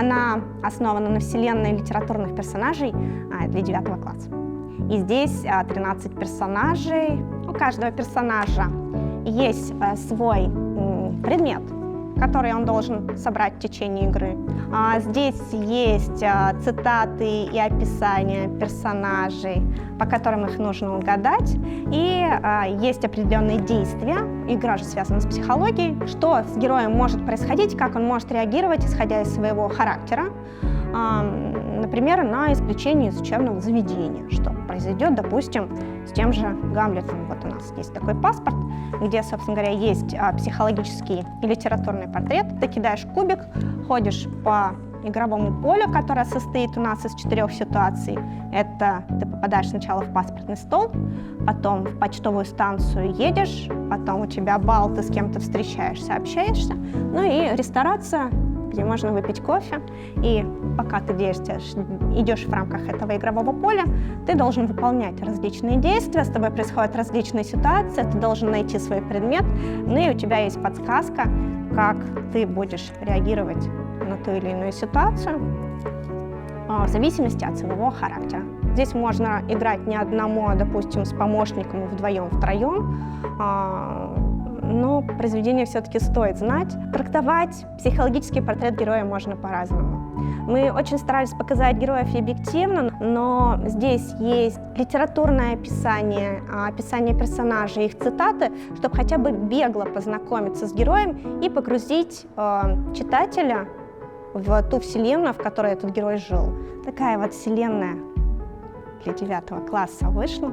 Она основана на вселенной литературных персонажей для 9 класса. И здесь 13 персонажей. У каждого персонажа есть свой предмет, который он должен собрать в течение игры. Здесь есть цитаты и описания персонажей, по которым их нужно угадать. И есть определенные действия. Игра же связана с психологией. Что с героем может происходить, как он может реагировать, исходя из своего характера. Например, на исключение из учебного заведения, что произойдет, допустим, с тем же Гамлетом. Вот у нас есть такой паспорт, где, собственно говоря, есть психологический и литературный портрет. Ты кидаешь кубик, ходишь по игровому полю, которое состоит у нас из 4 ситуаций. Это ты попадаешь сначала в паспортный стол, потом в почтовую станцию едешь, потом у тебя бал, ты с кем-то встречаешься, общаешься, ну и ресторация, где можно выпить кофе, и пока ты идешь в рамках этого игрового поля, ты должен выполнять различные действия, с тобой происходят различные ситуации, ты должен найти свой предмет, ну и у тебя есть подсказка, как ты будешь реагировать на ту или иную ситуацию в зависимости от своего характера. Здесь можно играть не одному, а, допустим, с помощником вдвоем, втроем, но произведение все-таки стоит знать. Трактовать психологический портрет героя можно по-разному. Мы очень старались показать героев объективно, но здесь есть литературное описание, описание персонажей, их цитаты, чтобы хотя бы бегло познакомиться с героем и погрузить читателя в ту вселенную, в которой этот герой жил. Такая вот вселенная для 9 класса вышла.